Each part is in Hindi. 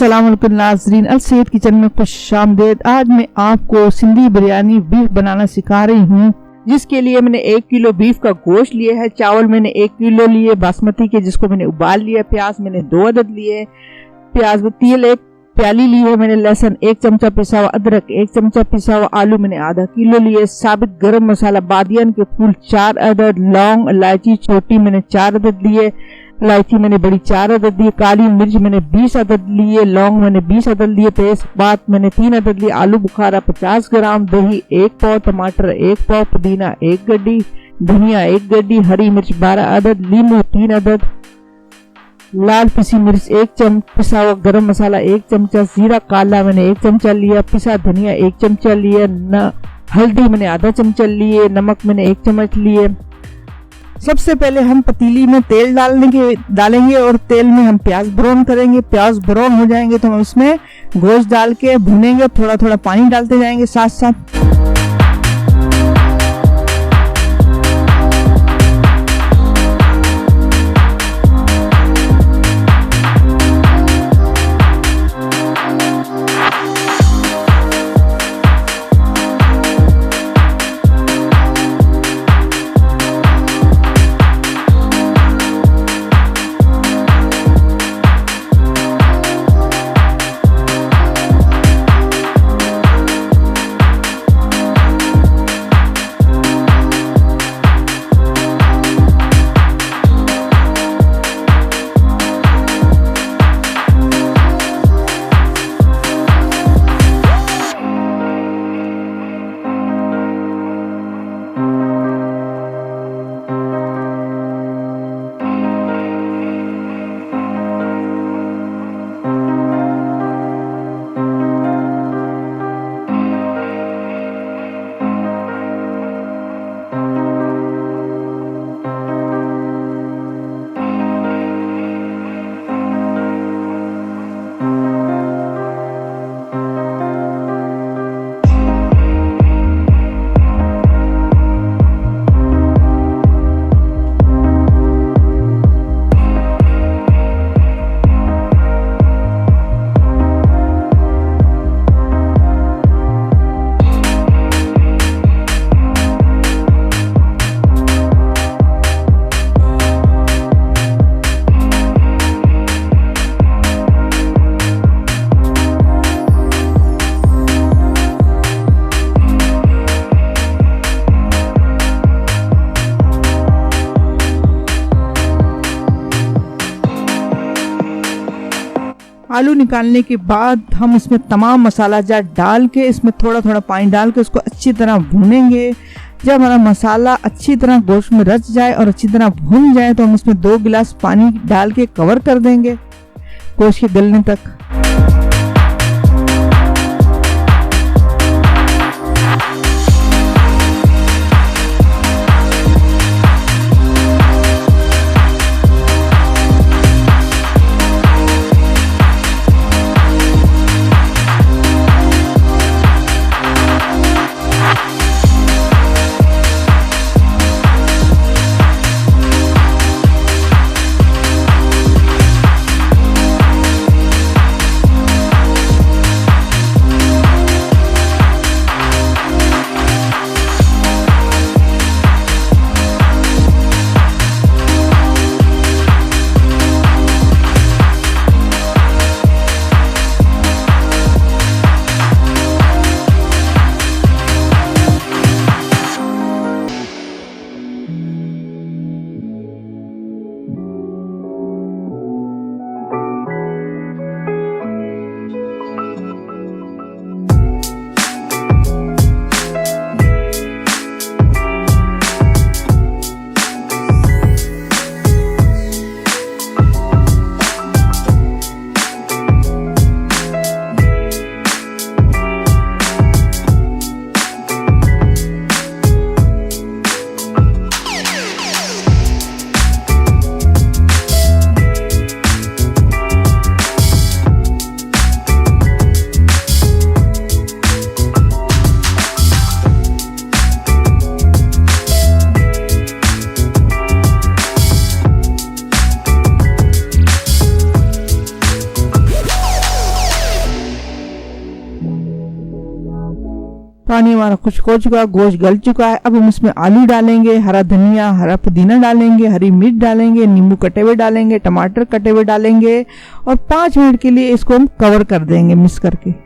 अस्सलाम वालेकुम नाज़रीन, अल सैयद किचन में खुशामदीद। आज मैं आपको सिंधी बिरयानी बीफ बनाना सिखा रही हूँ, जिसके लिए मैंने 1 किलो बीफ का गोश्त लिया है। चावल मैंने 1 किलो लिए बासमती के, जिसको मैंने उबाल लिया। प्याज मैंने 2 अदद लिए, प्याज में तेल 1 प्याली ली है मैंने। लहसुन 1 चमचा पिसा हुआ, अदरक 1 चमचा पिसा हुआ, आलू मैंने आधा किलो लिए। साबित गरम मसाला बादियान के फूल 4 अदद, लौंग इलायची छोटी मैंने 4 अदद लिए, इलायची मैंने बड़ी 4 अदद ली। काली मिर्च मैंने 20 अदद लिए, लौंग मैंने 20 अदद लिए, तेजपात मैंने 3 अदद लिए। आलू बुखारा 50 ग्राम, दही 1 पाव, टमाटर 1 पाव, पुदीना 1 गड्डी, धनिया 1 गड्डी, हरी मिर्च 12 अदद, नींबू 3 अदद, लाल पिसी मिर्च 1 चमचा, पिसा हुआ गरम मसाला 1 चमचा, जीरा काला मैंने 1 चमचा लिया, पिसा धनिया 1 चमचा लिया, हल्दी मैंने आधा चमचा लिए, नमक मैंने 1 चम्मच लिए। सबसे पहले हम पतीली में तेल डालेंगे और तेल में हम प्याज ब्राउन करेंगे। प्याज ब्राउन हो जाएंगे तो हम उसमें गोश्त डाल के भूनेंगे, थोड़ा थोड़ा पानी डालते जाएंगे साथ साथ। आलू निकालने के बाद हम इसमें तमाम मसाला जार डाल के, इसमें थोड़ा थोड़ा पानी डाल के उसको अच्छी तरह भूनेंगे। जब हमारा मसाला अच्छी तरह गोश्त में रच जाए और अच्छी तरह भून जाए तो हम उसमें 2 गिलास पानी डाल के कवर कर देंगे गोश्त के गलने तक। पानी हमारा खुश्क हो चुका है, गोश्त गल चुका है। अब हम इसमें आलू डालेंगे, हरा धनिया, हरा पुदीना डालेंगे, हरी मिर्च डालेंगे, नींबू कटे हुए डालेंगे, टमाटर कटे हुए डालेंगे और 5 मिनट के लिए इसको हम कवर कर देंगे मिक्स करके।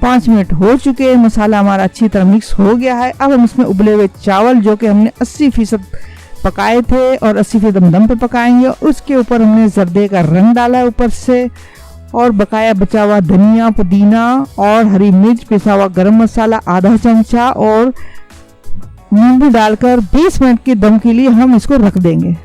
पाँच मिनट हो चुके हैं, मसाला हमारा अच्छी तरह मिक्स हो गया है। अब हम इसमें उबले हुए चावल जो कि हमने 80% पकाए थे और 80% हम दम पे पकाएंगे, उसके ऊपर हमने जर्दे का रंग डाला है ऊपर से, और बकाया बचा हुआ धनिया, पुदीना और हरी मिर्च, पिसा हुआ गरम मसाला आधा चमचा और नींबू डालकर 20 मिनट के दम के लिए हम इसको रख देंगे।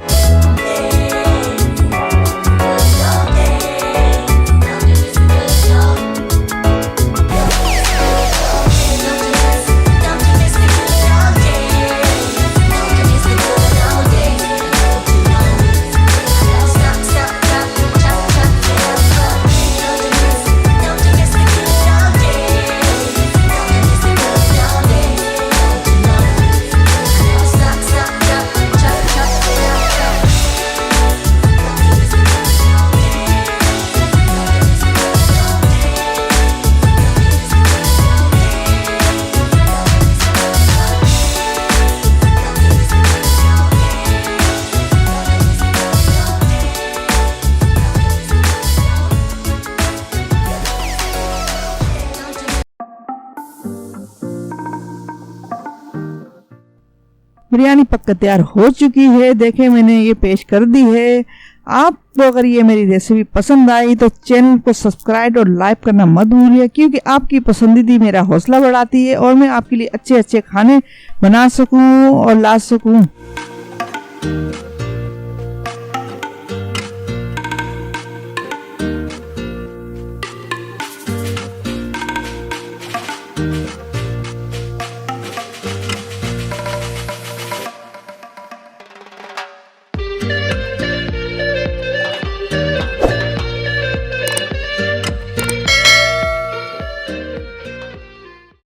बिरयानी पककर तैयार हो चुकी है। देखें मैंने ये पेश कर दी है। आपको अगर ये मेरी रेसिपी पसंद आई तो चैनल को सब्सक्राइब और लाइक करना मत भूलिए, क्योंकि आपकी पसंदीदा मेरा हौसला बढ़ाती है और मैं आपके लिए अच्छे अच्छे खाने बना सकूं और ला सकूं।